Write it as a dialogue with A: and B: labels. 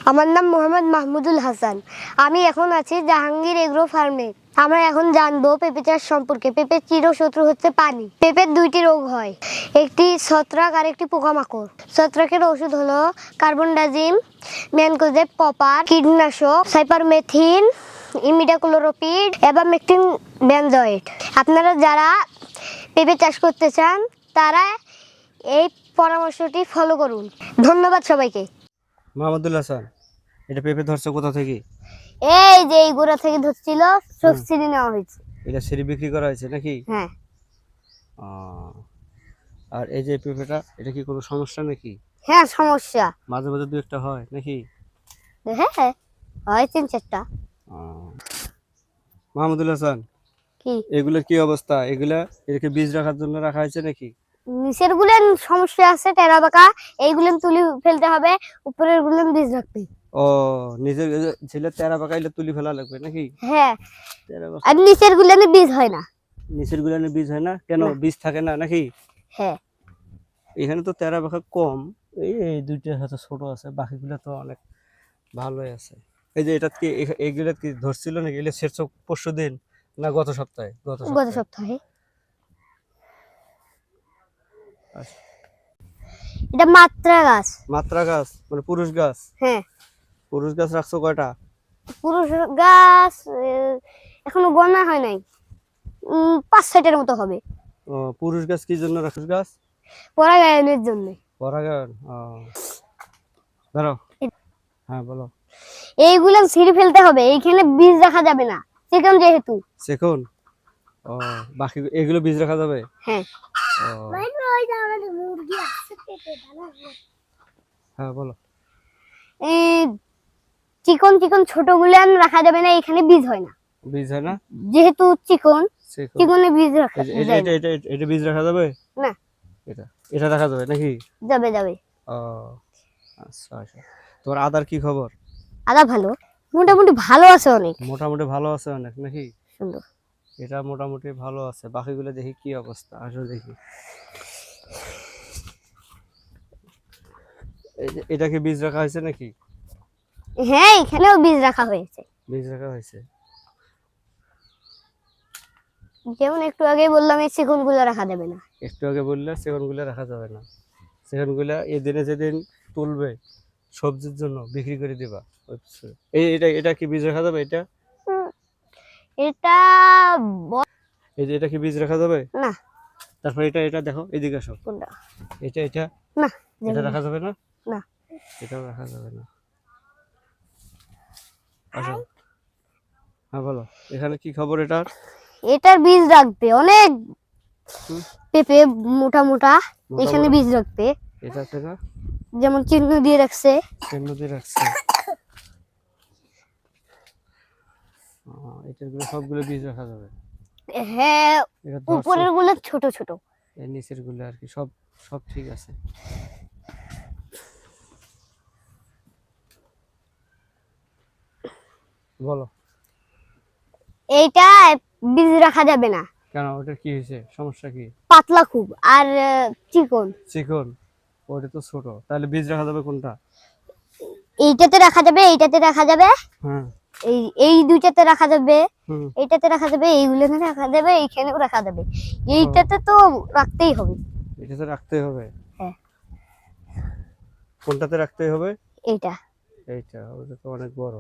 A: আমার নাম মোহাম্মদ মাহমুদুল হাসান। আমি এখন আছি জাহাঙ্গীর এগ্রো ফার্মে। আমরা এখন জানবো পেঁপে চাষ সম্পর্কে। পেঁপের চিরশত্রু হচ্ছে পানি। পেঁপের দুইটি রোগ হয়, একটি ছত্রাক আর একটি পোকামাকড়। ছত্রাকের ওষুধ হলো কার্বনডাজিম, ম্যানকোজেব, কপার, কীটনাশক সাইপারমেথিন, ইমিডাক্লোরোপিড, এবামেকটিন, বেনজয়েড। আপনারা যারা পেঁপে চাষ করতে চান তারা এই পরামর্শটি ফলো করুন। ধন্যবাদ সবাইকে।
B: মাহমুদুল হাসান, এটা পেঁপে ধরছে কোথা থেকে?
A: এই যে এই গোড়া থেকে ধরছিল, সব সিঁড়ি নেওয়া হয়েছে।
B: এটা সিঁড়ি বিক্রি করা হয়েছে নাকি?
A: হ্যাঁ।
B: আর এই যে পেঁপেটা, এটা কি কোনো সমস্যা নাকি?
A: হ্যাঁ, সমস্যা
B: মাঝে মাঝে দু একটা হয় নাকি?
A: হ্যাঁ, হয় 3-4টা।
B: মাহমুদুল হাসান,
A: কি
B: এগুলোর কি অবস্থা? এটাকে বীজ রাখার জন্য রাখা হয়েছে নাকি?
A: নিচের গুলেন সমস্যা আছে, টেরা বাঁকা, এইগুলেন তুলি ফেলতে হবে, উপরের গুলেন বীজ রাখবে।
B: ও, নিজের ছেলে তেরা পাকাইলে তুলি ফেলা লাগবে নাকি?
A: হ্যাঁ,
B: তেরা
A: আর নিচের গুলেনে বীজ হয় না।
B: নিচের গুলানে বীজ হয় না কেন? বীজ থাকে না নাকি?
A: হ্যাঁ,
B: এখানে তো তেরা পাকা কম, এই এই দুইটা হয়তো ছোট আছে, বাকিগুলো তো অনেক ভালোই আছে। এই যে এটা কি এগুলো কি ধরছিল নাকি? এগুলো শেষ পরশু দিন না গত সপ্তাহে?
A: গত সপ্তাহে।
B: আচ্ছা।
A: এটা মাত্রা গাছ।
B: মাত্রা গাছ মানে পুরুষ গাছ?
A: হ্যাঁ।
B: পুরুষ গাছ রাখছো কয়টা?
A: পুরুষ গাছ এখনো গণনা হয় নাই, 5-6টার মতো হবে।
B: ও, পুরুষ গাছ কি জন্য রাখছো? গাছ
A: পরাগায়নের জন্য।
B: পরাগায়ন। ধরো। হ্যাঁ বলো।
A: এইগুলো ছিঁড়ে ফেলতে হবে, এইখানে বীজ রাখা যাবে না, চিকন যেহেতু।
B: চিকন? ও, বাকি এগুলো বীজ রাখা যাবে?
A: হ্যাঁ।
B: হ্যাঁ বলো।
A: চিকন চিকন ছোট গুলান রাখা যাবে না, এখানে বীজ হয় না।
B: বীজ হয় না
A: যেহেতু চিকনে বীজ রাখা যায় না।
B: এটা বীজ রাখা যাবে
A: না।
B: এটা রাখা যাবে নাকি?
A: যাবে।
B: ও আচ্ছা আচ্ছা। তোমার আদার কি খবর?
A: আদা ভালো, মোটামুটি ভালো আছে, অনেক
B: মোটামুটি ভালো আছে অনেক নাকি?
A: সুন্দর।
B: এটা মোটামুটি ভালো আছে, বাকিগুলো দেখি কি অবস্থা। আসো দেখি। এটা কি বীজ রাখা হয়েছে নাকি?
A: হ্যাঁ, এখানেও বীজ রাখা হয়েছে।
B: বীজ রাখা হয়েছে
A: যেমন একটু আগে বললাম, এই চিকন গুলো রাখা যাবে না।
B: একটু আগে বললে সেগুনগুলো রাখা যাবে না। সেগুনগুলো এদিনে যেদিন তুলবে সবজির জন্য বিক্রি করে দিবা। এটা কি বীজ রাখা যাবে? এটা
A: এটা
B: এই যে এটা কি বীজ রাখা যাবে
A: না।
B: তারপর এটা দেখো, এদিকে আসো।
A: কোনটা?
B: এটা
A: না,
B: এটা রাখা যাবে না?
A: না,
B: এটাও রাখা যাবে না। আসো। হ্যাঁ বলো, এখানে কি খবর এটার?
A: এটার বীজ রাখবে অনেক। পেঁপে মোটা মোটা, এখানে বীজ রাখবে।
B: এটা থেকে
A: যেমন চিহ্ন দিয়ে রাখছে।
B: চিহ্ন দিয়ে রাখছে। এটার গুলো সবগুলো বীজ রাখা যাবে।
A: হ্যাঁ, উপরের গুলো ছোট ছোট,
B: এর নিচের গুলো আর কি সব সব ঠিক আছে। বলো।
A: এইটা বীজ রাখা যাবে না।
B: কেন? ওটা কি হয়েছে? সমস্যা কি?
A: পাতলা খুব আর চিকন।
B: চিকন? ওটা তো ছোট, তাহলে বীজ রাখা যাবে কোনটা?
A: এইটাতে রাখা যাবে, এইটাতে রাখা যাবে।
B: হ্যাঁ,
A: এই দুইটাতে রাখা যাবে, এইটাতে রাখা যাবে, এইগুলোতে রাখা যাবে, এইখানেও রাখা যাবে। এইটাতে তো রাখতেই হবে।
B: এটাতে রাখতেই হবে?
A: হ্যাঁ।
B: কোনটাতে রাখতেই হবে?
A: এইটা।
B: ওটা তো অনেক বড়।